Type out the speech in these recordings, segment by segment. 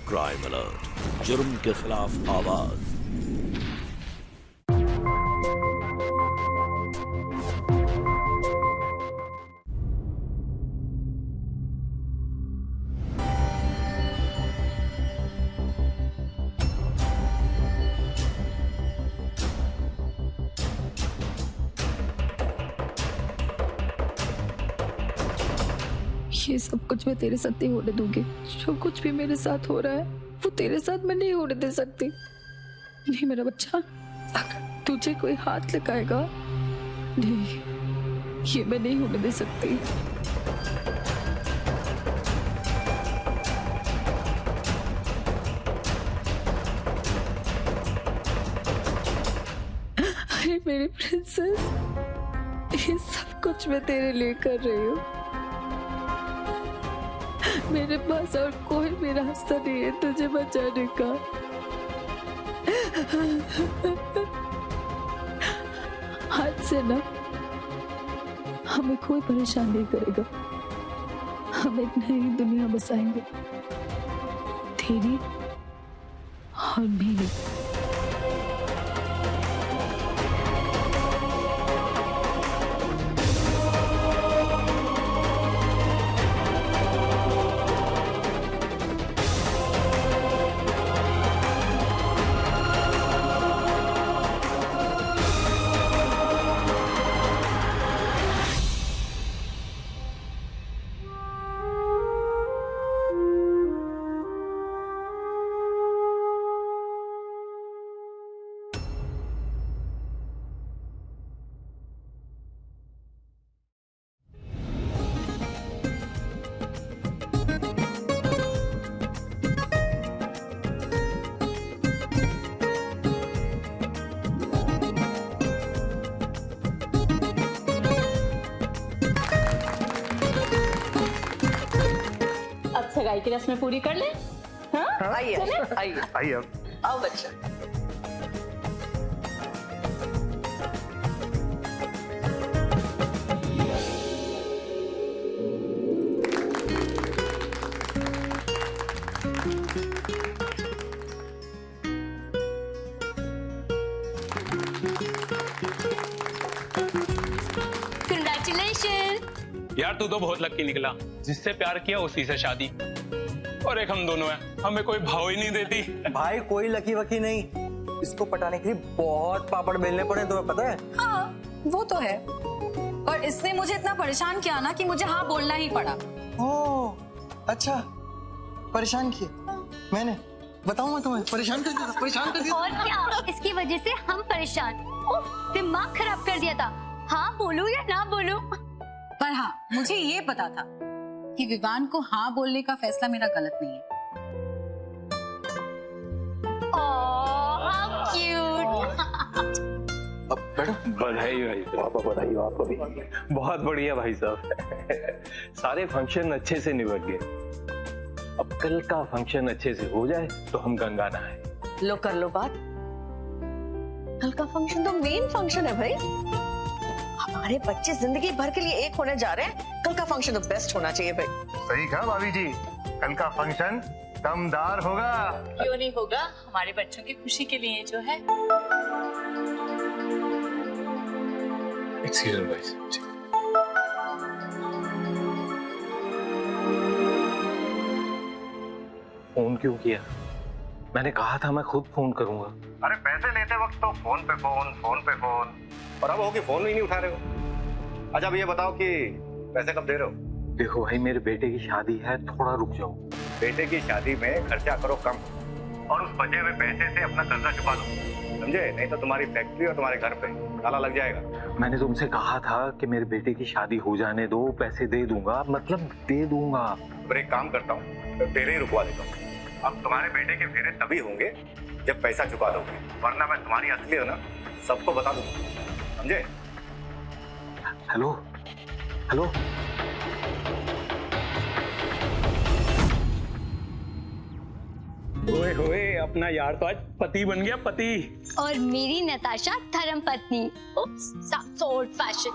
Crime alert, जुर्म के खिलाफ आवाज। ये सब कुछ मैं तेरे साथ नहीं होने दूंगी। जो कुछ भी मेरे साथ हो रहा है वो तेरे साथ मैं नहीं होने दे सकती। नहीं मेरा बच्चा, अगर तुझे कोई हाथ लगाएगा, नहीं, ये मैं नहीं होने दे सकती। अरे मेरी प्रिंसेस, ये सब कुछ मैं तेरे लिए कर रही हूँ। मेरे पास और कोई भी रास्ता नहीं है तुझे बचाने का। आज से ना हमें कोई परेशान नहीं करेगा। हम एक नई दुनिया बसाएंगे, तेरी और मेरी। सगाई की रस्में पूरी कर ले। हाँ? आइए आइए आइए, आओ बच्चा। Congratulations! यार तू तो बहुत लकी निकला, जिससे प्यार किया उसी से शादी। और एक हम दोनों हैं, हमें कोई भाव ही नहीं देती। भाई कोई लकी वकी नहीं, इसको पटाने के लिए बहुत पापड़ बेलने पड़े, तुम्हें पता है? हाँ वो तो है, और इसने मुझे इतना परेशान किया ना कि मुझे हाँ बोलना ही पड़ा। ओह अच्छा, परेशान किया मैंने? बताऊं मैं तुम्हें परेशान कर दिया, परेशान कर दिया। और क्या, इसकी वजह से हम परेशान। दिमाग खराब कर दिया था। हाँ बोलूं या ना बोलूं? पर हाँ मुझे ये पता था कि विवान को हाँ बोलने का फैसला मेरा गलत नहीं है। How cute! अब बैठो। बधाई भाई साहब, बधाई आपको भी। बहुत बढ़िया भाई साहब, सारे फंक्शन अच्छे से निपट गए। अब कल का फंक्शन अच्छे से हो जाए तो हम गंगा नहाए। लो कर लो बात। कल का फंक्शन तो मेन फंक्शन है भाई। हमारे बच्चे जिंदगी भर के लिए एक होने जा रहे हैं, कल का फंक्शन तो बेस्ट होना चाहिए भाई। सही कहा भाभी जी, कल का फंक्शन दमदार होगा। क्यों नहीं होगा, हमारे बच्चों की खुशी के लिए जो है। एक्सक्यूज मी भाई। फोन क्यों किया? मैंने कहा था मैं खुद फोन करूंगा। अरे पैसे लेते वक्त तो फोन पे फोन, फोन पे फोन, और अब हो कि फोन ही नहीं उठा रहे हो। अच्छा अब ये बताओ कि पैसे कब दे रहे हो? देखो भाई, मेरे बेटे की शादी है, थोड़ा रुक जाओ। बेटे की शादी में खर्चा करो कम, और उस बचे हुए पैसे से अपना कर्जा चुका लो, समझे? नहीं तो तुम्हारी फैक्ट्री और तुम्हारे घर पे ताला लग जाएगा। मैंने तुमसे कहा था कि मेरे बेटे की शादी हो जाने दो, पैसे दे दूंगा, मतलब दे दूंगा। पर एक काम करता हूँ, तो तेरे ही रुकवा देता हूँ। अब तुम्हारे बेटे के फेरे तभी होंगे जब पैसा चुका दोगे, वरना मैं तुम्हारी असली है ना सबको बता दूंगा, समझे? हेलो हेलो, ओए होए, अपना यार तो आज पति बन गया, पति। और मेरी नताशा धर्म पत्नी। so old fashion।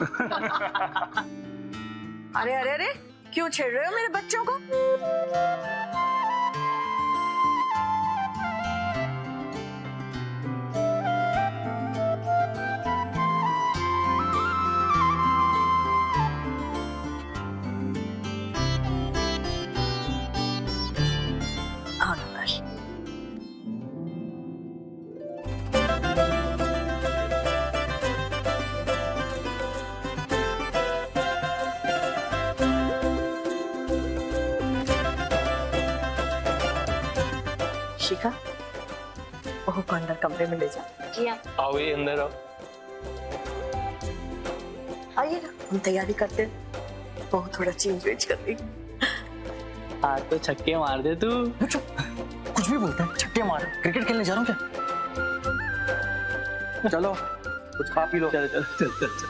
अरे अरे अरे, क्यों छेड़ रहे हो मेरे बच्चों को? शिखा, बहू को अंदर कमरे में ले जा। जी हाँ। आओ ये अंदर आओ। आइए ना, हम तैयारी करते हैं, बहू थोड़ा चेंज वेंज कर देगी। आज तो छक्के मार दे तू। कुछ भी बोलते हैं, छक्के मार। क्रिकेट खेलने जा रहा हूँ क्या? चलो कुछ खा पी लो। चल चल चल चल चल।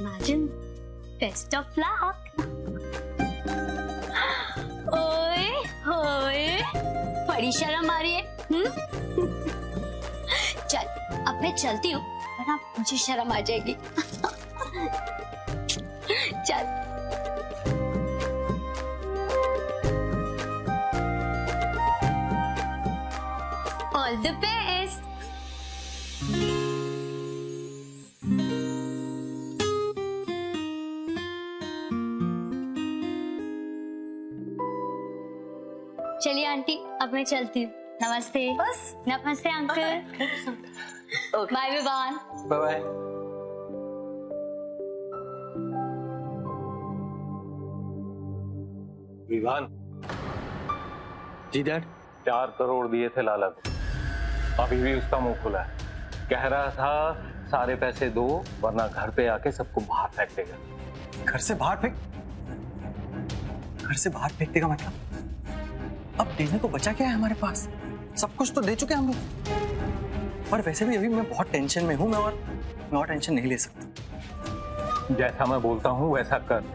Imagine, best of luck. ओए होए, बड़ी शर्म आ रही है। चल, अब मैं चलती हूँ, वरना मुझे शर्म आ जाएगी। चल। All the best. चलिए आंटी, अब मैं चलती हूँ। नमस्ते। बस नमस्ते uncle. Bye Vivaan. Bye bye. Vivaan ji dad. 4 crore दिए थे लाला को, अभी भी उसका मुंह खुला है। कह रहा था सारे पैसे दो वरना घर पे आके सबको बाहर फेंक देगा। घर से बाहर फेंक? घर से बाहर फेंक देगा मतलब? अब देने को बचा क्या है हमारे पास? सब कुछ तो दे चुके हैं हम लोग। और वैसे भी अभी मैं बहुत टेंशन में हूं, मैं और टेंशन नहीं ले सकता। जैसा मैं बोलता हूँ वैसा कर।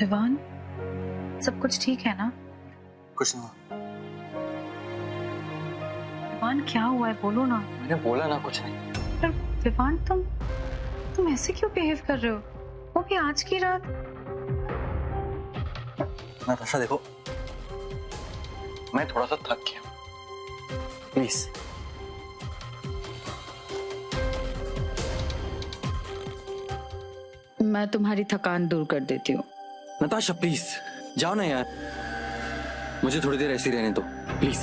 विवान, सब कुछ ठीक है ना? कुछ नहीं। विवान क्या हुआ है, बोलो ना। मैंने बोला ना कुछ नहीं। पर विवान तुम ऐसे क्यों बिहेव कर रहे हो? वो भी आज की रात। नताशा देखो, मैं थोड़ा सा थक गया, प्लीज। मैं तुम्हारी थकान दूर कर देती हूँ। नताशा प्लीज जाओ ना यार, मुझे थोड़ी देर ऐसी रहने दो प्लीज।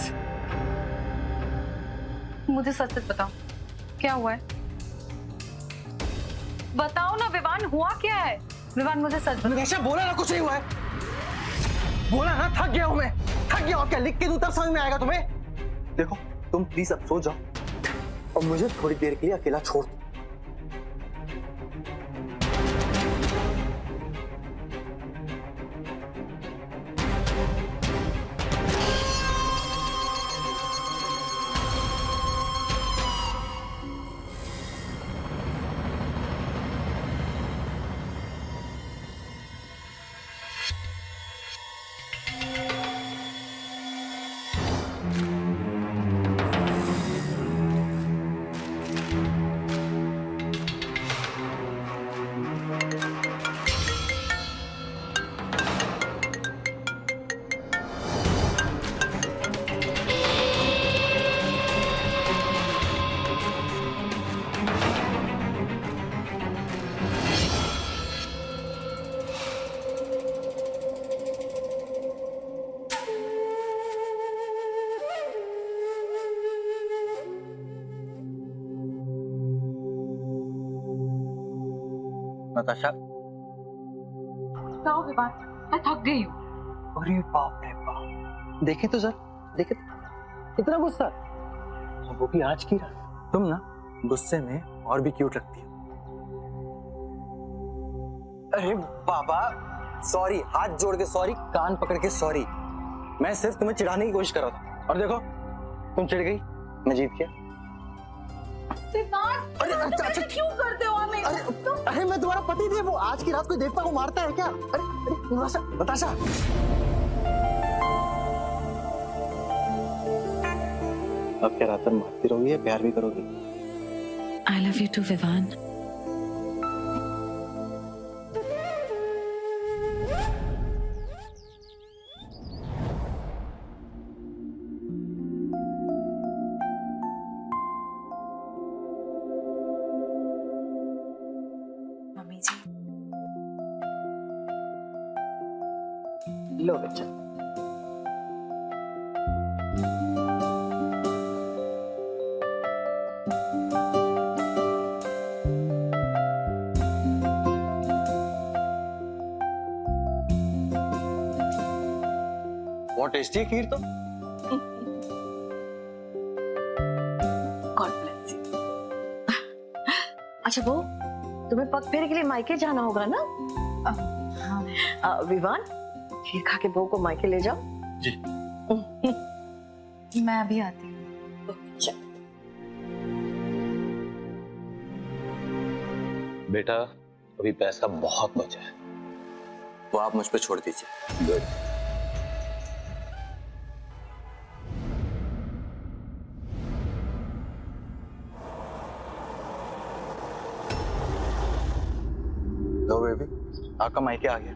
मुझे सच सच बताओ, क्या हुआ है? बताओ ना विवान, हुआ क्या है? विवान मुझे सच बताओ। नताशा बोला ना कुछ नहीं हुआ है। बोला ना, थक गया हूं मैं, थक गया हूं। क्या लिख के दूं तब समझ में आएगा तुम्हें? देखो तुम प्लीज अब सो जाओ और मुझे थोड़ी देर के लिए अकेला छोड़ दो। नताशा बताओ विवान, मैं थक गई हूँ। अरे बाप रे बाप, देखे तो सर, देखे कितना गुस्सा, वो भी आज की रात। तुम ना गुस्से में और भी क्यूट लगती हो। अरे बाबा सॉरी, हाथ जोड़ के सॉरी, कान पकड़ के सॉरी। मैं सिर्फ तुम्हें चिढ़ाने की कोशिश कर रहा था और देखो तुम चिढ़ गई, मैं जीत गया। अरे अच्छा क्यों करते हो हमें? अरे मैं तुम्हारा पति थे, वो आज की रात कोई देवता को मारता है क्या? अरे नताशा, नताशा अब क्या रात मारती रहोगी या प्यार भी करोगी? I love you too, Vivaan. Mummy ji लो बेटा। बहुत टेस्टी है खीर तो। God bless you. अच्छा वो तुम्हें पग फेरे के लिए मायके जाना होगा ना? हाँ। विवान खीर खा के बहू को मायके ले जाओ। जी। मैं अभी आती हूँ। बेटा अभी पैसा बहुत बचा है, वो आप मुझ पे छोड़ दीजिए। गुड। लो बेबी, आपका मायके आ गया।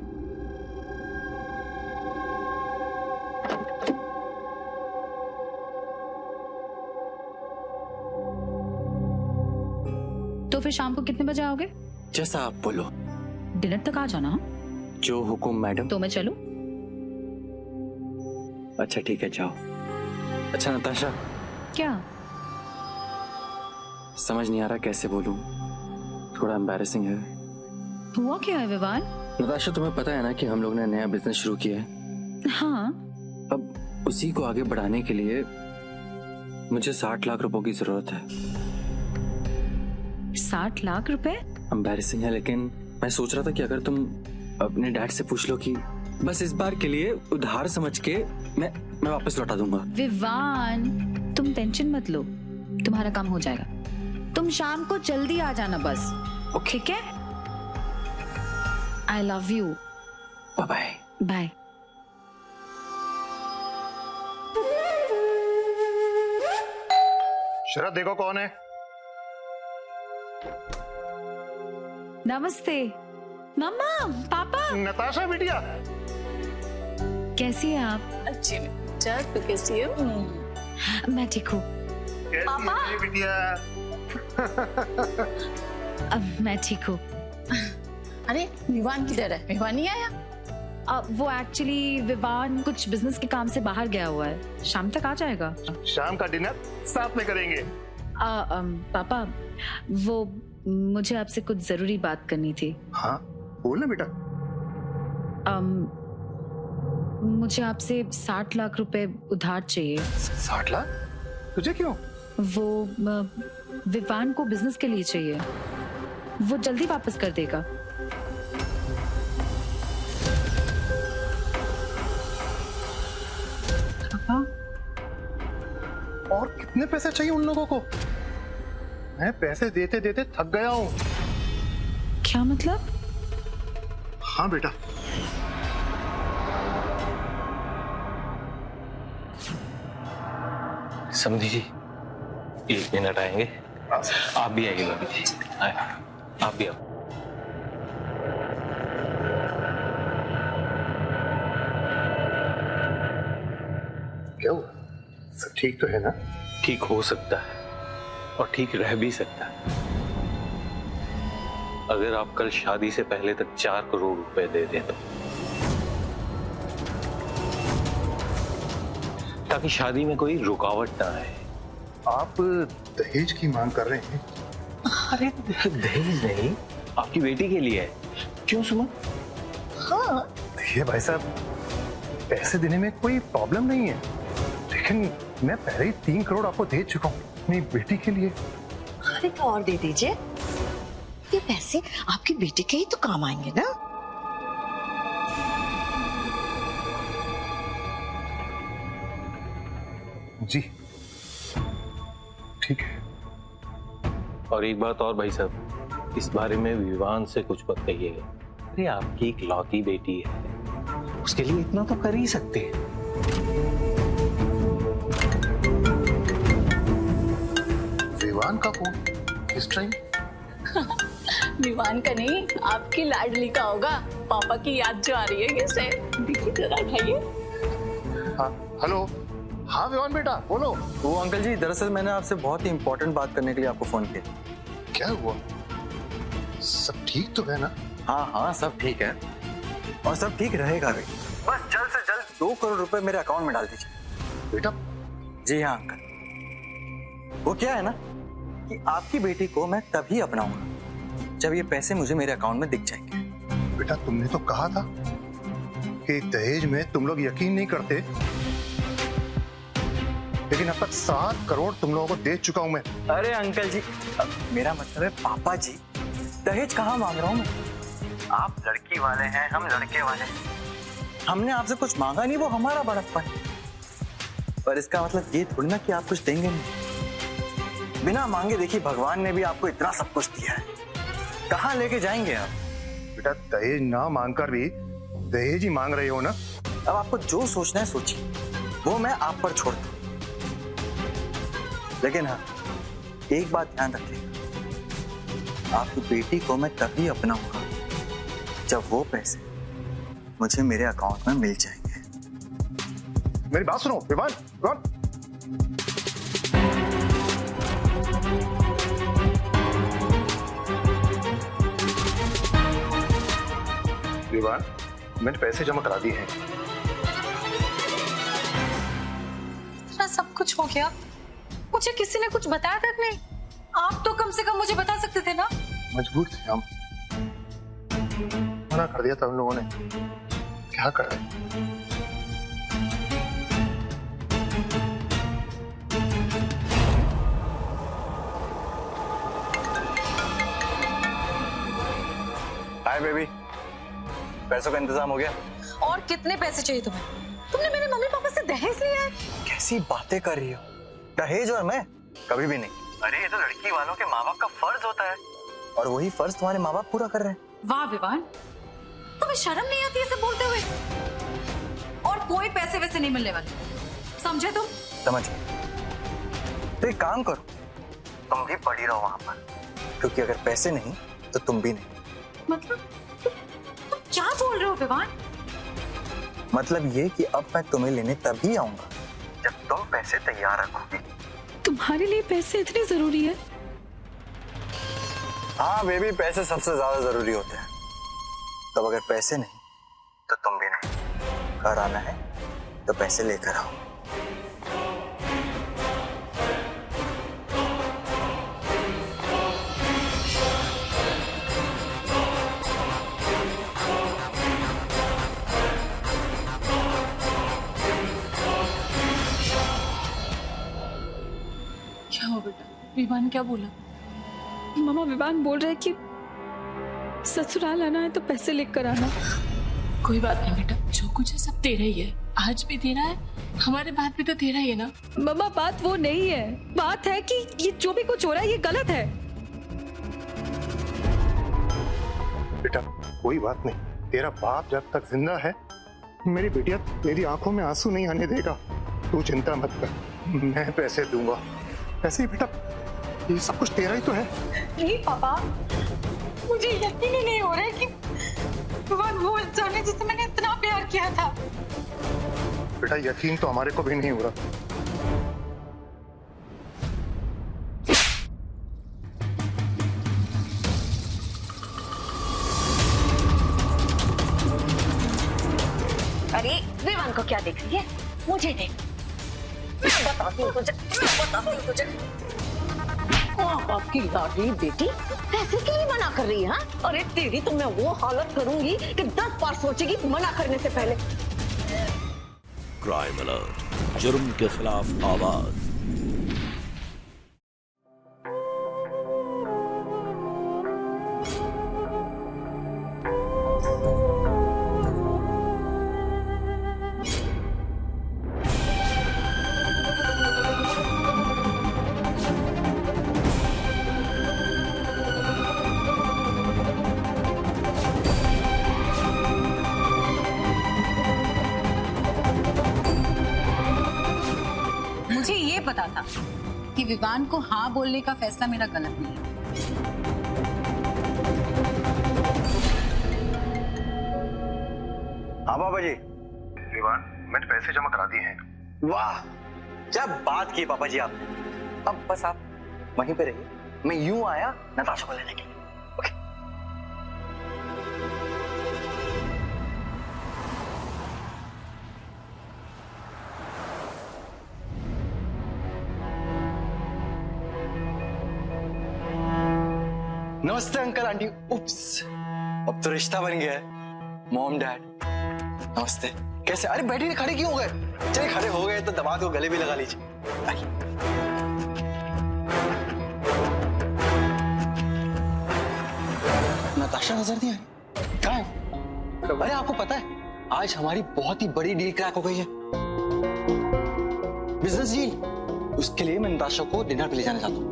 तो फिर शाम को कितने बजे आओगे? जैसा आप बोलो। डिनर तक आ जाना। जो हुकुम मैडम। तो मैं चलूं? अच्छा ठीक है जाओ। अच्छा नताशा, क्या? समझ नहीं आ रहा कैसे बोलूं, थोड़ा एम्बैरेसिंग है। हुआ क्या है विवान? नताशा तुम्हें पता है ना कि हम लोग ने नया बिजनेस शुरू किया है। हाँ। अब उसी को आगे बढ़ाने के लिए मुझे 60 लाख रुपए की जरूरत है। 60 लाख रुपए? एम्बैरेसिंग है, लेकिन मैं सोच रहा था कि अगर तुम अपने डैड से पूछ लो कि बस इस बार के लिए उधार समझ के मैं वापस लौटा दूंगा। विवान तुम टेंशन मत लो, तुम्हारा काम हो जाएगा। तुम शाम को जल्दी आ जाना बस। ठीक है? I love you. Bye bye. Bye. Sharad देखो कौन है। नमस्ते। मम्मा, पापा। नताशा बिटिया। कैसी है आप? अच्छी बेटा, तू कैसी है? मैं ठीक हूँ। पापा बिटिया। अब मैं ठीक हूँ। अरे विवान किधर है? विवान नहीं आया? वो एक्चुअली विवान कुछ बिजनेस के काम से बाहर गया हुआ है, शाम तक आ जाएगा। शाम का डिनर साथ में करेंगे। पापा वो मुझे आपसे कुछ जरूरी बात करनी थी। हाँ बोल ना बेटा। मुझे आपसे 60 लाख रुपए उधार चाहिए। 60 लाख? तुझे क्यों? वो विवान को बिजनेस के लिए चाहिए, वो जल्दी वापस कर देगा। और कितने पैसे चाहिए उन लोगों को? मैं पैसे देते देते थक गया हूँ। क्या मतलब? हाँ बेटा। समझी जी, 1 मिनट आएंगे। आप भी आइए भाभी जी। आप भी आओ। क्या हुआ? सब ठीक तो है ना? ठीक हो सकता है और ठीक रह भी सकता है अगर आप कल शादी से पहले तक 4 करोड़ रुपए दे दें तो, ताकि शादी में कोई रुकावट ना आए। आप दहेज की मांग कर रहे हैं? अरे दहेज नहीं, आपकी बेटी के लिए है। क्यों सुमन? हाँ देखिए भाई साहब, पैसे देने में कोई प्रॉब्लम नहीं है, लेकिन मैं पहले ही 3 करोड़ आपको दे चुका हूँ अपनी बेटी के लिए। अरे तो और दे दीजिए, ये पैसे आपकी बेटी के ही तो काम आएंगे ना। जी ठीक है। और एक बात और भाई साहब, इस बारे में विवान से कुछ मत कहिएगा। अरे आपकी इकलौती बेटी है, उसके लिए इतना तो कर ही सकते हैं। विवान का फोन इस टाइम? विवान का नहीं, आपकी लाडली का होगा। पापा की याद जो आ रही है कैसे, देखिए जरा उठाइए। हाँ हेलो, हाँ विवान बेटा बोलो। वो अंकल जी, दरअसल मैंने आपसे बहुत ही इंपॉर्टेंट बात करने के लिए आपको फोन किया। क्या हुआ? सब ठीक तो है ना? हाँ हाँ सब ठीक है, और सब ठीक रहेगा भी। बस जल्द से जल्द 2 करोड़ रुपए मेरे अकाउंट में डाल दीजिए। बेटा? जी हाँ अंकल, वो क्या है ना कि आपकी बेटी को मैं तभी अपनाऊंगा जब ये पैसे मुझे मेरे अकाउंट में दिख जाएंगे। बेटा तुमने तो कहा था कि दहेज में तुम लोग यकीन नहीं करते, लेकिन अब तक 7 करोड़ तुम लोगों को दे चुका हूं मैं। अरे अंकल जी, मेरा मतलब है पापा जी, दहेज कहाँ मांग रहा हूँ मैं? आप लड़की वाले हैं, हम लड़के वाले हैं। हमने आपसे कुछ मांगा नहीं, वो हमारा बड़प्पन है। पर इसका मतलब ये थोड़ी ना कि आप कुछ देंगे नहीं। बिना मांगे देखिए, भगवान ने भी आपको इतना सब कुछ दिया है, कहाँ लेके जाएंगे आप? बेटा दहेज ना मांगकर भी दहेज ही मांग रहे हो ना। अब आपको जो सोचना है सोचिए, वो मैं आप पर छोड़ता हूं। लेकिन हाँ, एक बात ध्यान रखिएगा, आपकी बेटी को मैं तभी अपनाऊंगा जब वो पैसे मुझे मेरे अकाउंट में मिल जाएंगे। मेरी बात सुनो विवान, विवान मैंने पैसे जमा करा दिए हैं। इतना सब कुछ हो गया, मुझे किसी ने कुछ बताया तक नहीं। आप तो कम से कम मुझे बता सकते थे ना। मजबूर थे हम, मना कर दिया था उन लोगों ने, क्या कर रहे। हाय बेबी, पैसों का इंतजाम हो गया? और कितने पैसे चाहिए तुम्हें? तुमने मेरे मम्मी पापा से दहेज लिया है? कैसी बातें कर रही हो? दहेज और मैं कभी भी नहीं। अरे ये तो लड़की वालों के माँ बाप का फर्ज होता है, और वही फर्ज तुम्हारे माँ बाप पूरा कर रहे हैं। वाह विवान, तुम्हें शर्म नहीं आती ऐसे बोलते हुए? और कोई पैसे वैसे नहीं मिलने वाले, समझे तुम? समझ। तो एक काम करो, तुम भी पड़ी रहो वहां पर, क्योंकि अगर पैसे नहीं तो तुम भी नहीं। मतलब तुम क्या बोल रहे हो विवान? मतलब ये कि अब मैं तुम्हें लेने तभी आऊंगा जब तुम पैसे तैयार रखोगी। तुम्हारे लिए पैसे इतने जरूरी है? हाँ बेबी, पैसे सबसे ज्यादा जरूरी होते हैं। तब अगर पैसे नहीं तो तुम भी नहीं। घर आना है तो पैसे लेकर आओ। क्या हो बेटा, विवान क्या बोला? मामा विवान बोल रहा है कि ससुराल आना है तो पैसे लेकर आना। कोई बात नहीं बेटा, जो कुछ है सब तेरा ही है। आज भी तेरा है, हमारे बाद भी तो तेरा ही है ना। मामा बात वो नहीं है, बात है कि ये जो भी कुछ हो रहा है ये गलत है। बेटा कोई बात नहीं, तेरा बाप जब तक जिंदा है मेरी बेटिया तेरी आंखों में आंसू नहीं आने देगा। तू चिंता मत कर, मैं पैसे दूंगा। पैसे बेटा, ये सब कुछ तेरा ही तो है। नहीं पापा, मुझे यकीन ही नहीं हो रहा है कि विवान वो इंसान है जिससे मैंने इतना प्यार किया था। बेटा यकीन तो हमारे को भी नहीं हो रहा। अरे विवान को क्या देख रही है? मुझे देख, मैं बताती हूँ तुझे, मैं बताती हूँ तुझे। आपकी लाडली बेटी पैसे के लिए मना कर रही है? हाँ? अरे तेरी तो मैं वो हालत करूंगी कि 10 बार सोचेगी मना करने से पहले। क्राइम अलर्ट, जुर्म के खिलाफ आवाज। पता था कि विवान को हाँ बोलने का फैसला मेरा गलत नहीं है। हाँ पापा जी। विवान, मैंने पैसे जमा करा दिए हैं। वाह, क्या बात की पापा जी आपने। अब बस आप वहीं पे रहिए, मैं यूं आया नताशा को लेने के लिए। ओके। नमस्ते अंकल आंटी। उप्स, अब तो रिश्ता बन गया है। मॉम डैड नमस्ते। कैसे? अरे बैठिए, खड़े क्यों हो गए? चलिए खड़े हो गए तो दामाद को गले भी लगा लीजिए। नताशा नजर नहीं आई? कहाँ है? अरे आपको पता है आज हमारी बहुत ही बड़ी डील क्रैक हो गई है, बिजनेस डील। उसके लिए मैं नताशा को डिनर पे ले जाना चाहता हूँ।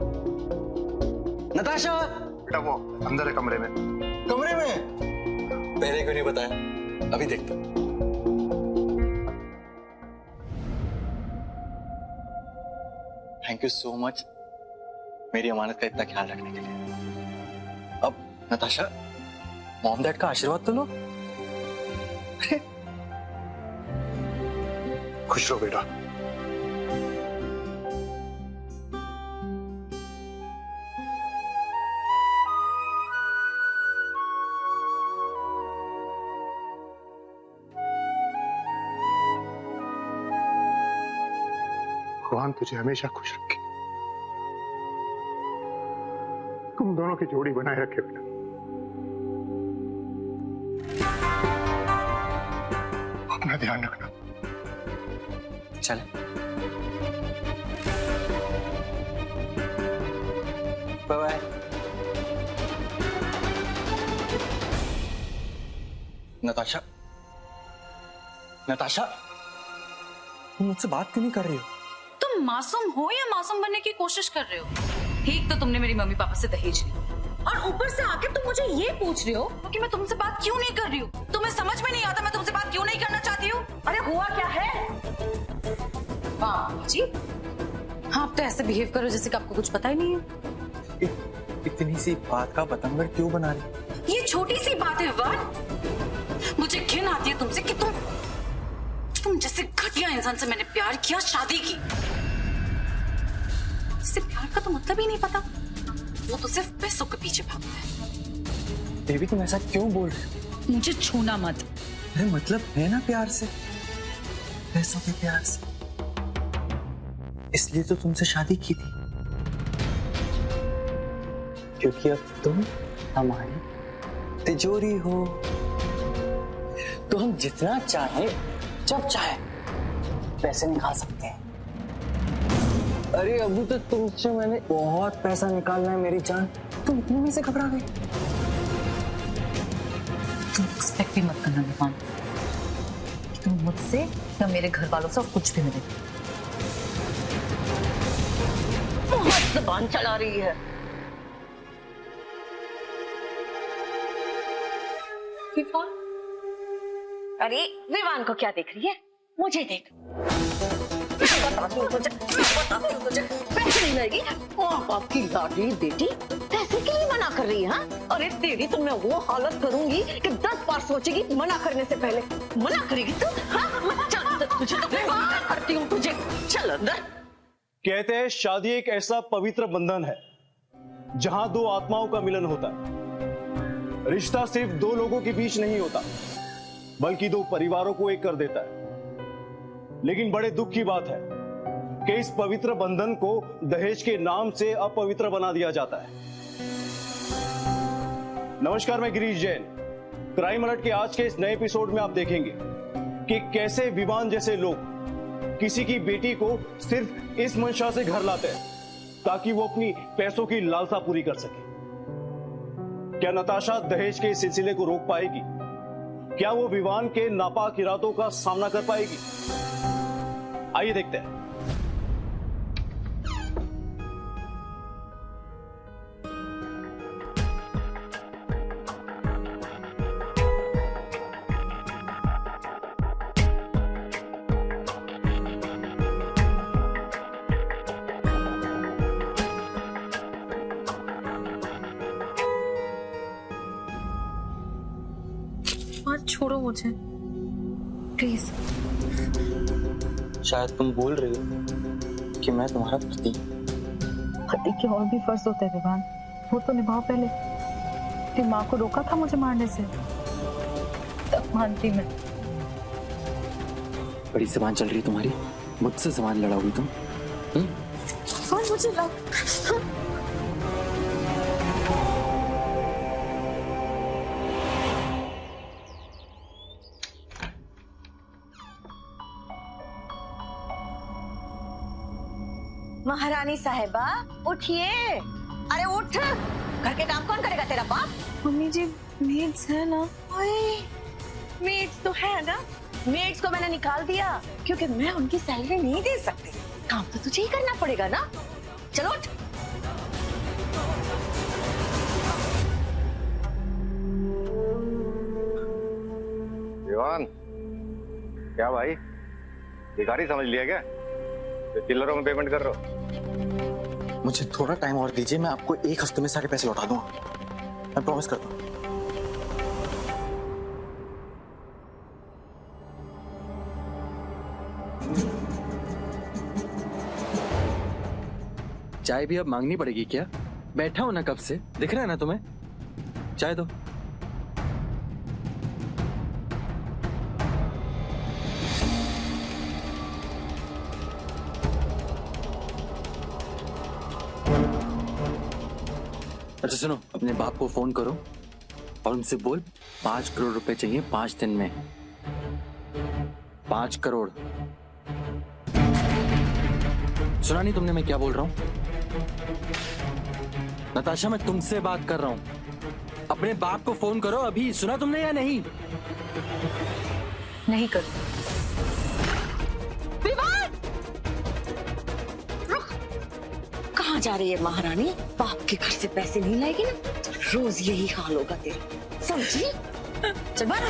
नताशा बेटा वो अंदर है कमरे में। कमरे में? पहले क्यों नहीं बताया? अभी देखता हूं। थैंक यू सो मच मेरी अमानत का इतना ख्याल रखने के लिए। अब नताशा, मॉम डैड का आशीर्वाद तो लो। खुश रहो बेटा। भगवान तुझे हमेशा खुश रखे, तुम दोनों की जोड़ी बनाए रखे बेटा। अपना ध्यान रखना। चले। Bye bye. नताशा, नताशा, तुम मुझसे बात क्यों नहीं कर रही हो? तुम मासूम हो या मासूम बनने की कोशिश कर रहे हो? ठीक तो तुमने मेरी मम्मी पापा से दहेज लिया और ऊपर से आके तुम मुझे ये पूछ रहे हो कि मैं तुमसे बात क्यों नहीं कर रही हूँ? तुम्हें समझ में नहीं आता मैं तुमसे बात क्यों नहीं करना चाहती हूँ? अरे हुआ क्या है? वाह जी, हाँ आप तो ऐसे बिहेव करो जैसे कि आपको कुछ पता ही नहीं है। इतनी सी बात का बतंगड़ क्यों बना रही? ये छोटी सी बात है विवान। मुझे घिन आती है तुमसे कि तुम जैसे घटिया इंसान से मैंने प्यार किया, शादी की। इससे प्यार का तो मतलब ही नहीं पता, वो तो सिर्फ पैसों के पीछे भागता है। देवी तुम ऐसा क्यों बोल रहे हो? मुझे छूना मत। अरे मतलब है ना प्यार से, पैसों के प्यार से, इसलिए तो तुमसे शादी की थी, क्योंकि अब तुम हमारी तिजोरी हो, तो हम जितना चाहे जब चाहे पैसे निकाल सकते हैं। अरे अभी तो तुमसे मैंने बहुत पैसा निकालना है मेरी जान, तुम इतने में से घबरा गई। तुम एक्सपेक्ट भी मत करना विवान, तुम मुझसे या मेरे घर वालों से कुछ भी मिले। बहुत जुबान चला रही है। विवान? अरे विवान को क्या देख रही है? मुझे देख। बताती हूँ तुझे, बताती हूँ तुझे। पैसे नहीं लाएगी? माँ बाप की लाडली बेटी पैसे के लिए मना कर रही है? हाँ? अरे तेरी तो मैं वो हालत करूंगी कि 10 बार सोचेगी मना करने से पहले। मना करेगी तू? हाँ? चल तुझे तो मैं करती हूँ तुझे। चल अंदर। कहते हैं शादी एक ऐसा पवित्र बंधन है जहां दो आत्माओं का मिलन होता है। रिश्ता सिर्फ दो लोगों के बीच नहीं होता, बल्कि दो परिवारों को एक कर देता है। लेकिन बड़े दुख की बात है कि इस पवित्र बंधन को दहेज के नाम से अपवित्र बना दिया जाता है। नमस्कार, मैं गिरीश जैन। क्राइम अलर्ट के आज के इस नए एपिसोड में आप देखेंगे कि कैसे विवान जैसे लोग किसी की बेटी को सिर्फ इस मंशा से घर लाते हैं ताकि वो अपनी पैसों की लालसा पूरी कर सके। क्या नताशा दहेज के सिलसिले को रोक पाएगी? क्या वो विवान के नापाक इरादों का सामना कर पाएगी? आइए देखते हैं। विवान छोड़ो मुझे प्लीज। शायद तुम बोल रही हो कि मैं तुम्हारा पति। पति के और भी फर्ज होते हैं विवान, वो तो निभाओ पहले। तेरी माँ को रोका था मुझे मारने से, तब मानती मैं। बड़ी जबान चल रही तुम्हारी, मुझसे जबान लड़ाओगी तुम? और मुझे लग महारानी साहिबा उठिए, अरे उठ। घर के काम कौन करेगा, तेरा बाप? मम्मी जी मेड्स है ना? मेड्स तो है ना, मेड्स को मैंने निकाल दिया क्योंकि मैं उनकी सैलरी नहीं दे सकती। काम तो तुझे ही करना पड़ेगा ना। चलो उठ। विवान, क्या भाई भिखारी समझ लिया क्या? चिल्लरों में पेमेंट कर रहे हो? मुझे थोड़ा टाइम और दीजिए, मैं आपको 1 हफ्ते में सारे पैसे लौटा दूंगा, मैं प्रॉमिस करता हूँ। चाय भी अब मांगनी पड़ेगी क्या? बैठा हो ना कब से, दिख रहा है ना तुम्हें? चाय दो। अच्छा सुनो, अपने बाप को फोन करो और उनसे बोल 5 करोड़ रुपए चाहिए 5 दिन में। 5 करोड़। सुना नहीं तुमने मैं क्या बोल रहा हूं? नताशा, मैं तुमसे बात कर रहा हूं। अपने बाप को फोन करो अभी। सुना तुमने या नहीं? नहीं कर। कहाँ जा रही है महारानी? बाप के घर से पैसे नहीं लाएगी ना, रोज यही हाल होगा तेरा, समझी? चल बाहर।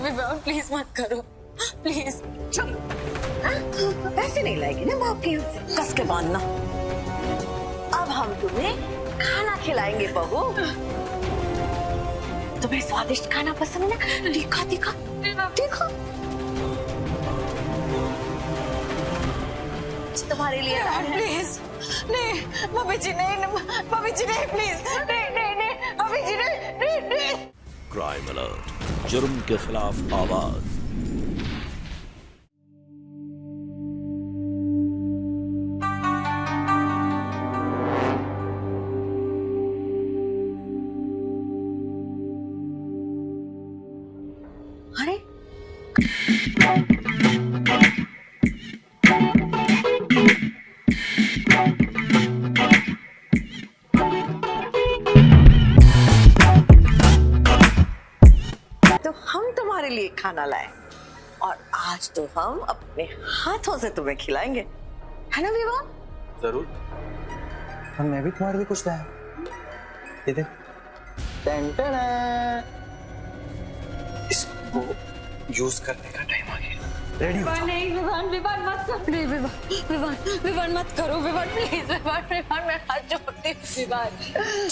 विवान प्लीज मत करो, प्लीज। चल, पैसे नहीं लाएगी ना बाप के घर से, कस के बांधना। अब हम तुम्हें खाना खिलाएंगे बहू। तुम्हें स्वादिष्ट खाना पसंद है ना? दिखा दिखा देखो, तुम्हारे लिए प्लीज। नहीं मम्मी जी, नहीं मम्मी जी, नहीं प्लीज, नहीं नहीं नहीं मम्मी जी, नहीं। क्राइम अलर्ट, जुर्म के खिलाफ आवाज। अरे तो हम तुम्हारे लिए खाना लाए और आज तो हम अपने हाथों से तुम्हें खिलाएंगे, है ना विवान? जरूर। और मैं भी तुम्हारे लिए कुछ लाया। ये देख। इसको यूज करने का टाइम आ गया। रेडी हो जाओ। नहीं विवान, विवान मत कर। नहीं विवान मत करो विवान, प्लीज विवान, मैं हाथ जोड़ती हूँ विवान,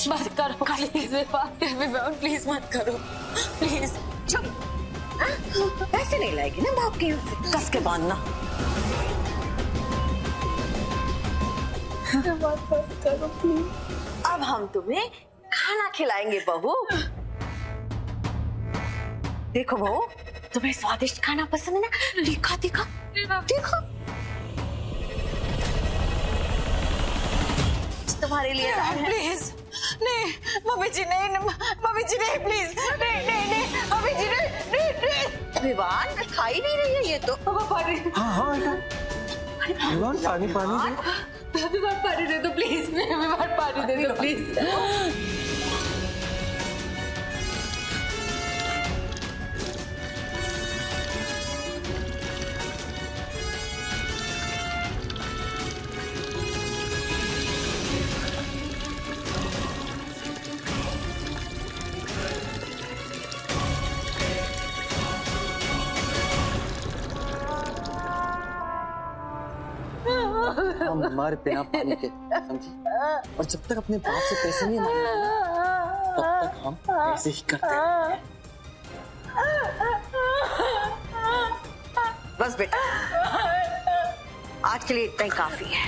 मत करो प्लीज विवान, प्लीज मत करो प्लीज। चुप। पैसे नहीं लाएगी ना बाप के घर से, कस के बांधना। मत करो प्लीज। अब हम तुम्हें खाना खिलाएंगे बहू। देखो बहू, तुम्हें स्वादिष्ट खाना पसंद है ना? दिखा दिखा देखो, तुम्हारे लिए प्लीज। नहीं मम्मी जी, नहीं मम्मी जी, नहीं प्लीज, नहीं मम्मी जी, नहीं। विवान खा ही नहीं रही है ये तो। हाँ विवान, पानी विवान पानी दे दो प्लीज, विवान पानी दे दो प्लीज। हम मर बिना पानी के, समझी? और जब तक अपने बाप से पैसे नहीं मांगे तब तक हम ऐसे ही करते हैं। बस बेटा, आज के लिए इतना ही काफी है।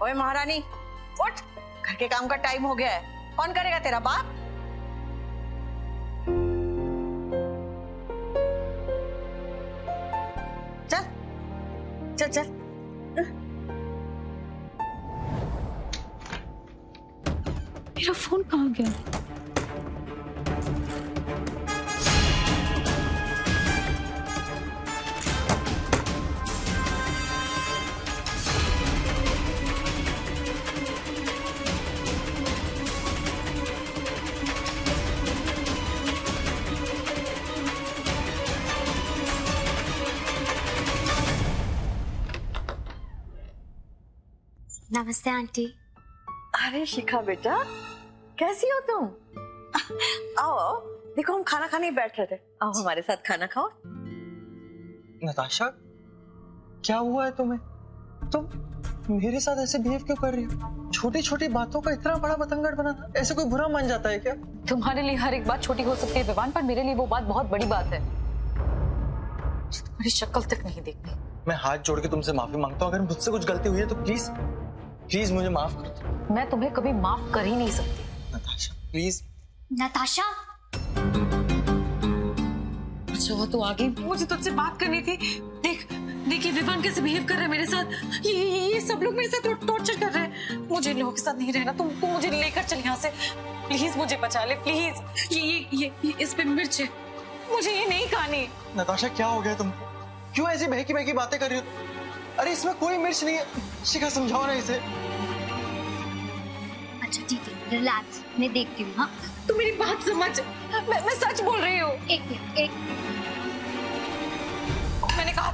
ओए महारानी, उठ, घर के काम का टाइम हो गया है। कौन करेगा, तेरा बाप? चल चल चल। मेरा फोन कहाँ गया? नमस्ते आंटी। अरे शिखा बेटा, कैसी हो तुम? आओ आओ, देखो हम खाना खाने ही बैठ रहे थे। आओ हमारे साथ खाना खाओ। नताशा, क्या हुआ है तुम्हें? तुम मेरे साथ ऐसे बिहेव क्यों कर रही हो? छोटी छोटी बातों का इतना बड़ा बतंगड़ बनाना, ऐसे कोई बुरा मान जाता है क्या? तुम्हारे लिए हर एक बात छोटी हो सकती है विवान, पर मेरे लिए वो बात बहुत बड़ी बात है। तुम्हारी शक्ल तक नहीं देखनी। मैं हाथ जोड़ के तुमसे माफी मांगता हूँ। अगर मुझसे कुछ गलती हुई है तो प्लीज प्लीज मुझे माफ कर दो। मैं तुम्हें कभी माफ कर ही नहीं सकती। नताशा प्लीज। नताशा, अच्छा हुआ तो आगे, मुझे तुझसे बात करनी थी। देखिए विवान कैसे बिहेव कर रहा है मेरे साथ। ये सब लोग मेरे साथ टॉर्चर कर रहे हैं। मुझे इन लोगों के साथ नहीं रहना। तुम मुझे लेकर चल यहाँ से प्लीज, मुझे बचा ले प्लीज। ये इस पे मिर्च है, मुझे ये नहीं खानी। नताशा क्या हो गया तुमको? क्यों ऐसी बहकी बहकी बातें कर रही हो? अरे इसमें कोई मिर्च नहीं है। शिखा समझाओ ना इसे। अच्छा ठीक है, रिलैक्स, मैं देखती हूँ। हाँ तू मेरी बात समझ, मैं सच बोल रही हूँ। एक मैंने कहा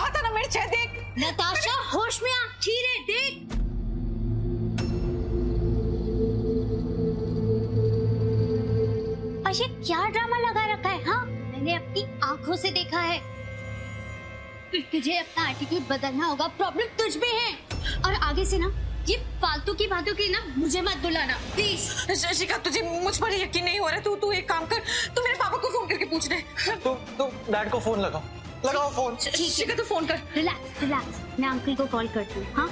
था ना मिर्च है, देख। नताशा होश में आ, खीरे देख। और ये क्या ड्रामा लगा रखा है? हाँ मैंने अपनी आंखों से देखा है। तुझे अपना एटीट्यूड बदलना होगा, प्रॉब्लम तुझ में है। और आगे से ना ये फालतू की बातों की ना मुझे मत बुलाना प्लीज। शिखा तुझे मुझ पर यकीन नहीं हो रहा है। तू एक काम कर, तू मेरे पापा को फोन करके पूछ ले। तो डैड को फोन लगाओ फोन। शिखा तू फोन कर। रिलैक्स, मैं अंकल को कॉल करती हूँ। हाँ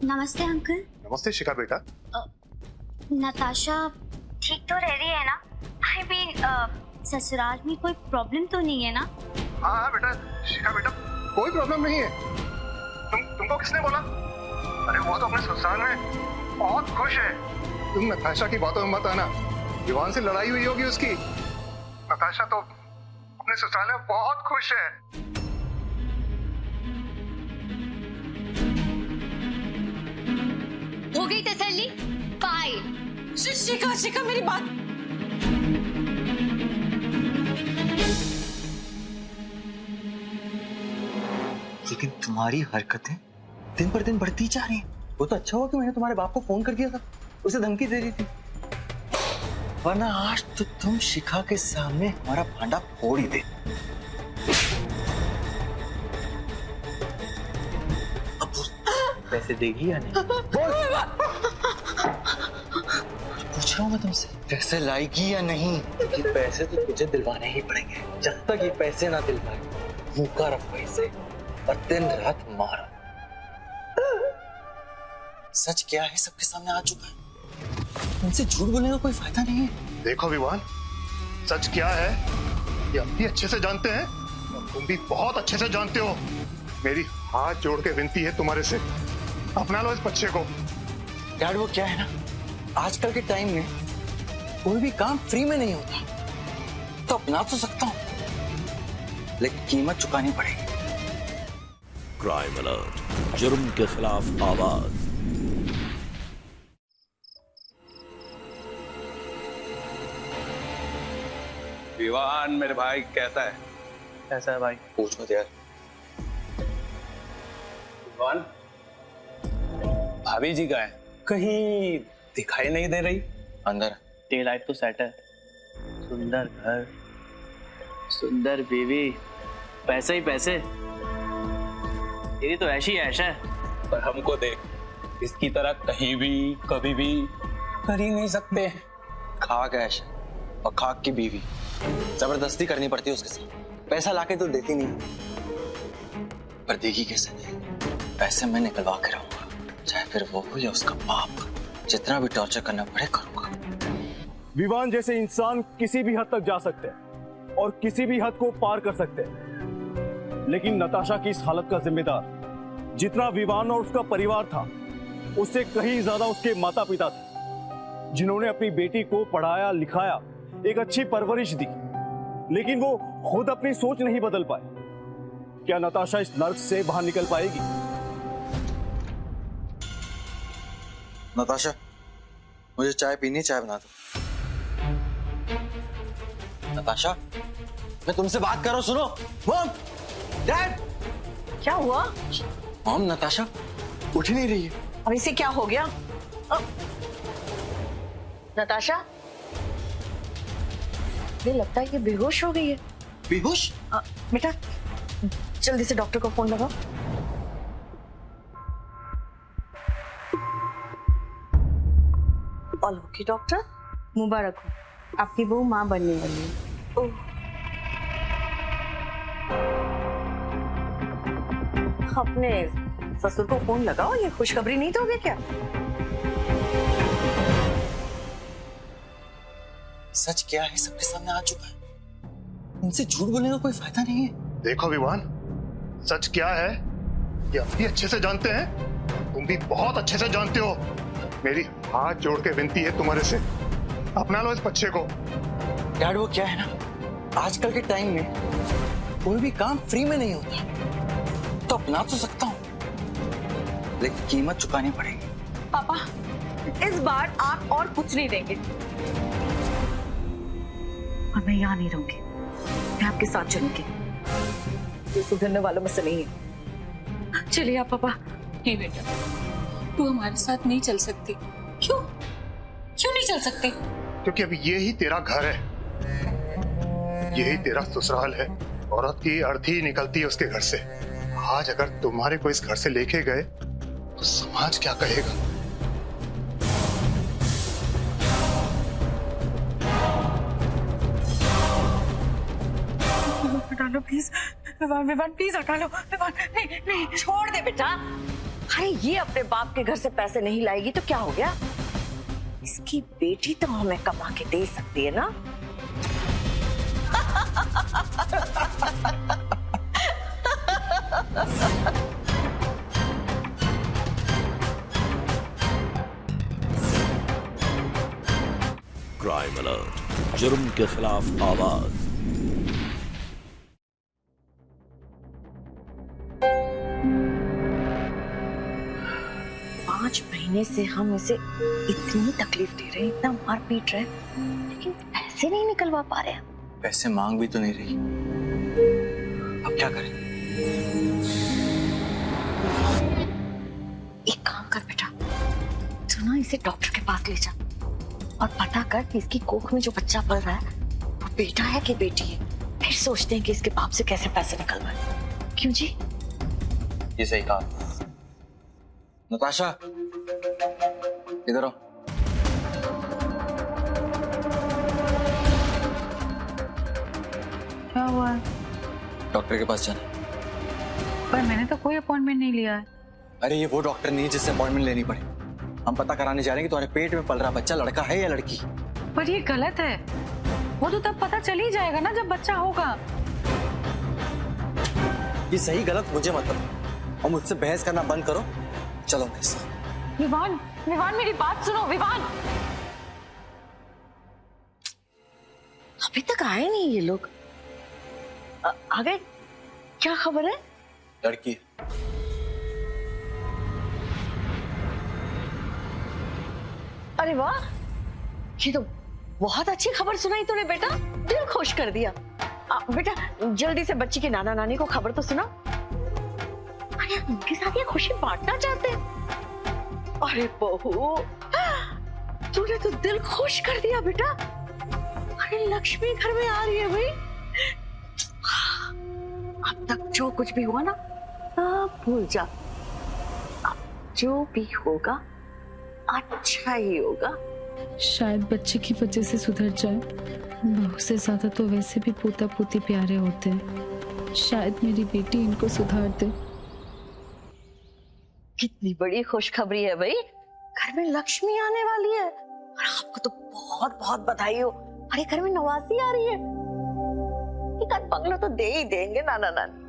नमस्ते अंकल। नमस्ते शिखा बेटा। नताशा ठीक तो रह रही है ना? I mean, ससुराल में कोई प्रॉब्लम तो नहीं है ना? हाँ बेटा, शिखा बेटा कोई प्रॉब्लम नहीं है। तुमको किसने बोला? अरे वो तो अपने ससुराल में बहुत खुश है। तुम नताशा की बातों में मत आना। विवान से लड़ाई हुई होगी उसकी। नताशा तो अपने ससुराल में बहुत खुश है। हो गई तसल्ली? बाय। शिखा मेरी बात। लेकिन तुम्हारी हरकतें दिन पर दिन बढ़ती जा रही हैं। वो तो अच्छा हुआ कि मैंने तुम्हारे बाप को फोन कर दिया था, उसे धमकी दे रही थी। वरना आज तो तुम शिखा के सामने हमारा भांडा फोड़ ही दे। अब पैसे देगी या नहीं? बोल। पूछ रहा हूं मैं तुमसे, पैसे लाएगी या नहीं? ये पैसे तो तुझे दिलवाने ही पड़ेंगे। जब तक ये पैसे ना दिलवाए भूखा रखो इसे और दिन रात मारो। सच क्या है सबके सामने आ चुका है। इनसे झूठ बोलने का कोई फायदा नहीं है। देखो विवान, सच क्या है ये हम भी अच्छे से जानते हैं और तुम भी बहुत अच्छे से जानते हो। मेरी हाथ जोड़ के विनती है तुम्हारे से, अपना लो इस बच्चे को। डैड वो क्या है ना, आजकल के टाइम में कोई भी काम फ्री में नहीं होता। तो अपना तो सकता हूं लेकिन कीमत चुकानी पड़ेगी। क्राइम अलर्ट, जुर्म के खिलाफ आवाज। विवान मेरे भाई कैसा है? कैसा है भाई? पूछ मत यार। विवान, भाभी जी का है, कहीं दिखाई नहीं दे रही। अंदर डे लाइट तो सेट है, सुंदर घर, सुंदर बीवी, पैसे ही पैसे, तेरी तो ऐशी ऐश है। पर हमको देख, इसकी तरह कहीं भी कभी भी कर ही नहीं सकते। खाक ऐश और खाक की बीवी, जबरदस्ती करनी पड़ती है उसके साथ। पैसा लाके तो देती नहीं, पर देगी कैसे नहीं? पैसे मैं निकलवा के रहूंगा, चाहे फिर वो हो या उसका बाप, जितना भी टॉर्चर करना पड़े करूंगा। विवान जैसे इंसान किसी भी हद तक जा सकते हैं और किसी भी हद को पार कर सकते हैं, लेकिन नताशा की इस हालत का जिम्मेदार जितना विवान और उसका परिवार था, उससे कहीं ज्यादा उसके माता पिता थे, जिन्होंने अपनी बेटी को पढ़ाया लिखाया, एक अच्छी परवरिश दी, लेकिन वो खुद अपनी सोच नहीं बदल पाए। क्या नताशा इस नर्क से बाहर निकल पाएगी? नताशा, मुझे चाय पीनी, चाय बना दो। नताशा, मैं तुमसे बात कर रहा हूं, सुनो। मॉम, डैड, क्या हुआ? मॉम, नताशा उठ ही नहीं रही है। अब इसे क्या हो गया? नताशा, मुझे लगता है ये बेहोश हो गई है। बेहोश? बेटा, जल्दी से डॉक्टर को फोन लगाओ। All okay doctor? मुबारक हो, आपकी बहू माँ बनने वाली है। अपने ससुर को फोन लगाओ, ये खुशखबरी नहीं दोगे क्या? सच क्या है सबके सामने आ चुका है, इनसे झूठ बोलने का कोई फायदा नहीं है। देखो विवान, सच क्या है ये आप भी अच्छे से जानते हैं, तुम भी बहुत अच्छे से जानते हो। मेरी हाथ जोड़ के विनती है तुम्हारे से, अपना लो इस बच्चे को। डैड, वो क्या है ना, आजकल के टाइम में कोई भी काम फ्री में नहीं होता, तो अपना तो सकता हूँ, लेकिन कीमत चुकानी पड़ेगी। पापा, इस बार आप और कुछ नहीं देंगे, और मैं यहाँ नहीं रहूंगी, मैं आपके साथ चलूंगी। ये सुधरने वालों में से नहीं है। चलिए आप पापा। नहीं बेटा, तू हमारे साथ नहीं चल सकती। क्यों नहीं चल सकते? क्योंकि अभी ये ही तेरा घर है, यही तेरा ससुराल है। औरत की अर्थी निकलती है उसके घर से। आज अगर तुम्हारे को इस घर से लेके गए तो समाज क्या कहेगा? हटा लो प्लीज, विवान प्लीज हटा लो। विवान, नहीं छोड़ दे बेटा। अरे ये अपने बाप के घर से पैसे नहीं लाएगी तो क्या हो गया? इसकी बेटी तो हमें कमा के दे सकती है ना। क्राइम अलर्ट, जुर्म के खिलाफ आवाज। 5 महीने से हम इसे इतनी तकलीफ दे रहे हैं, इतना मार पीट रहे हैं, लेकिन पैसे नहीं निकलवा पा रहे हैं। पैसे मांग भी तो नहीं रही, अब क्या करें? एक काम कर बेटा, तू ना इसे डॉक्टर के पास ले जा और पता कर कि इसकी कोख में जो बच्चा पल रहा है वो बेटा है कि बेटी है। फिर सोचते हैं कि इसके बाप से कैसे पैसे निकलवाएं। क्यों जी? ये सही कहा। नताशा, इधर आओ। क्या हुआ? डॉक्टर के पास जाना। पर मैंने तो कोई अपॉइंटमेंट नहीं लिया है। अरे ये वो डॉक्टर नहीं है जिससे अपॉइंटमेंट लेनी पड़े। हम पता कराने जा रहे हैं कि तुम्हारे पेट में पल रहा बच्चा लड़का है या लड़की। पर ये गलत है, वो तो तब पता चल ही जाएगा ना जब बच्चा होगा। ये सही गलत मुझे मत बताओ और मुझसे बहस करना बंद करो, चलो मेरे साथ। विवान मेरी बात सुनो। विवान, अभी तक आए नहीं ये लोग। आ गए? क्या खबर है? लड़की। अरे वाह, ये तो बहुत अच्छी खबर सुनाई तूने बेटा। दिल खुश कर दिया। बेटा जल्दी से बच्ची के नाना नानी को खबर तो सुना। अरे उनके साथ ये खुशी बांटना चाहते हैं। अरे बहू तूने तो दिल खुश कर दिया बेटा। अरे लक्ष्मी घर में आ रही है भाई। अब तक जो कुछ भी हुआ ना सब भूल जा। अब जो भी होगा अच्छा ही होगा। शायद बच्चे की वजह से सुधर जाए। बहू से ज्यादा तो वैसे भी पोता पोती प्यारे होते हैं। शायद मेरी बेटी इनको सुधार दे। कितनी बड़ी खुशखबरी है भाई, घर में लक्ष्मी आने वाली है और आपको तो बहुत बहुत बधाई हो। अरे घर में नवासी आ रही है। एक आध बंगला तो दे ही देंगे नाना नानी।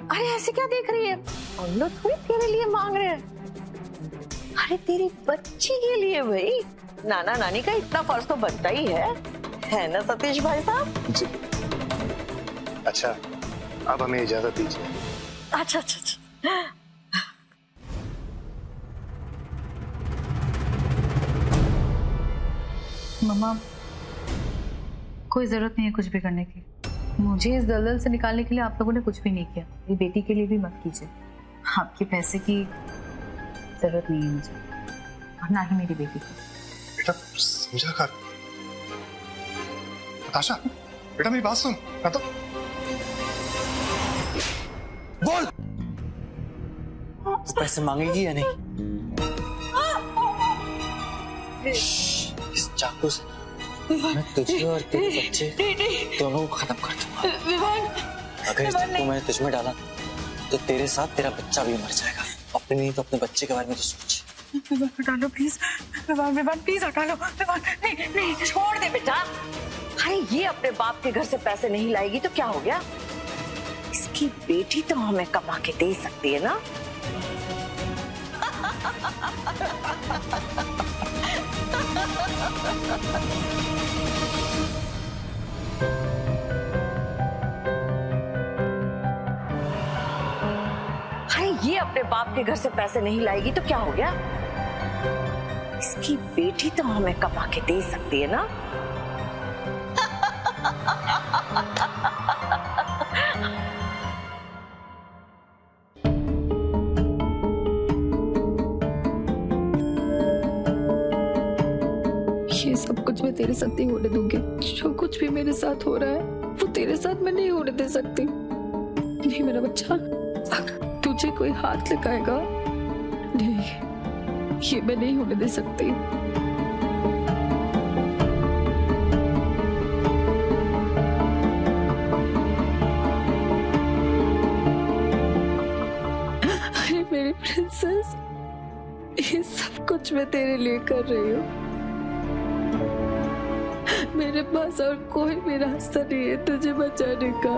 अरे ऐसे क्या देख रही है, हम लोग थोड़ी तेरे लिए मांग रहे हैं। अरे तेरी बच्ची के लिए भाई। नाना नानी का इतना फर्ज तो बनता ही है ना सतीश भाई साहब जी। अच्छा अब हमें इजाजत दीजिए। अच्छा अच्छा अच्छा। मम्मा कोई जरूरत नहीं है कुछ भी करने की। मुझे इस दलदल से निकालने के लिए आप लोगों ने कुछ भी नहीं किया। मेरी बेटी के लिए भी मत कीजिए। आपके पैसे की जरूरत नहीं है मुझे, और ना ही मेरी बेटी को। बेटा समझा कर। नताशा बेटा मेरी बात सुन। ना तो बोल वो पैसे मांगेगी या नहीं? इस चाकू से मैं तुझे और तेरे बच्चे दोनों को खत्म कर दूंगा। अगर इस चाकू मैंने तुझ में डाला तो तेरे साथ तेरा बच्चा भी मर जाएगा। अपने नहीं तो अपने बच्चे के बारे में तो सोच। हटा लो प्लीज, विवान प्लीज हटा लो। विवान नहीं नहीं छोड़ दे बेटा। भाई ये अपने बाप के घर से पैसे नहीं लाएगी तो क्या हो गया? इसकी बेटी तो हमें कमा के दे सकती है ना। भाई ये अपने बाप के घर से पैसे नहीं लाएगी तो क्या हो गया? इसकी बेटी तो हमें कमा के दे सकती है ना। ये सब कुछ मैं तेरे साथ नहीं होने दूंगी। जो कुछ भी मेरे साथ हो रहा है वो तेरे साथ मैं नहीं होने दे सकती। नहीं मेरा बच्चा, अगर तुझे कोई हाथ लगाएगा नहीं, ये मैं नहीं होने दे सकती। अरे मेरी प्रिंसेस, ये सब कुछ मैं तेरे लिए कर रही हूँ। मेरे पास और कोई भी रास्ता नहीं है तुझे बचाने का।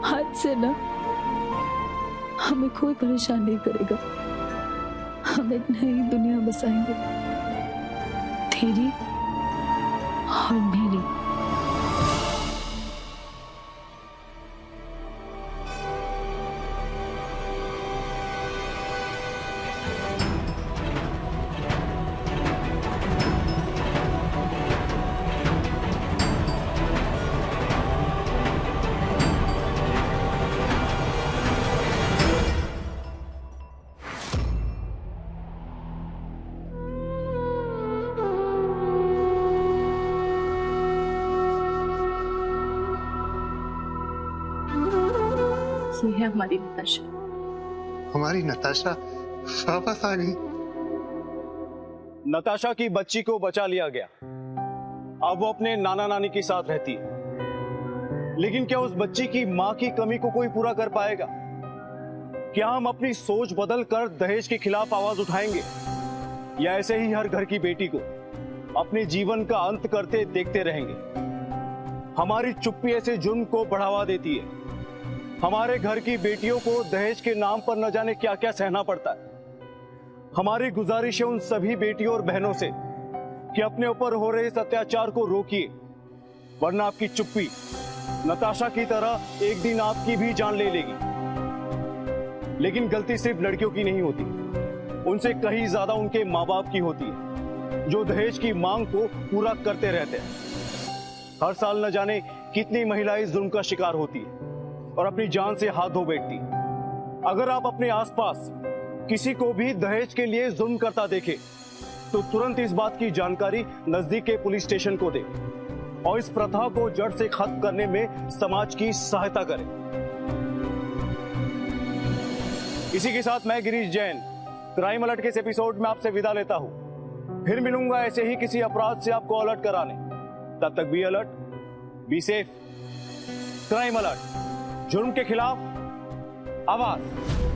आज से ना हमें कोई परेशान नहीं करेगा। हम एक नई दुनिया बसाएंगे, तेरी और मेरी। ये है हमारी नताशा। हमारी नताशा वापस आ गई। नताशा की बच्ची को बचा लिया गया। अब वो अपने नाना नानी के साथ रहती है। लेकिन क्या उस बच्ची की मां की कमी को कोई पूरा कर पाएगा? क्या हम अपनी सोच बदल कर दहेज के खिलाफ आवाज उठाएंगे, या ऐसे ही हर घर की बेटी को अपने जीवन का अंत करते देखते रहेंगे? हमारी चुप्पी ऐसे जुर्म को बढ़ावा देती है। हमारे घर की बेटियों को दहेज के नाम पर न जाने क्या क्या सहना पड़ता है। हमारी गुजारिश है उन सभी बेटियों और बहनों से कि अपने ऊपर हो रहे इस अत्याचार को रोकिए, वरना आपकी चुप्पी नताशा की तरह एक दिन आपकी भी जान ले लेगी। लेकिन गलती सिर्फ लड़कियों की नहीं होती, उनसे कहीं ज्यादा उनके माँ बाप की होती है, जो दहेज की मांग को पूरा करते रहते हैं। हर साल न जाने कितनी महिलाएं इस जुल्म का शिकार होती है और अपनी जान से हाथ धो बैठती। अगर आप अपने आसपास किसी को भी दहेज के लिए जुल्म करता देखें, तो तुरंत इस बात की जानकारी नजदीक के पुलिस स्टेशन को दें और इस प्रथा को जड़ से खत्म करने में समाज की सहायता करें। इसी के साथ मैं गिरीश जैन क्राइम अलर्ट के इस एपिसोड में आपसे विदा लेता हूं। फिर मिलूंगा ऐसे ही किसी अपराध से आपको अलर्ट कराने। तब तक be alert, be safe. Crime alert, जुर्म के खिलाफ आवाज।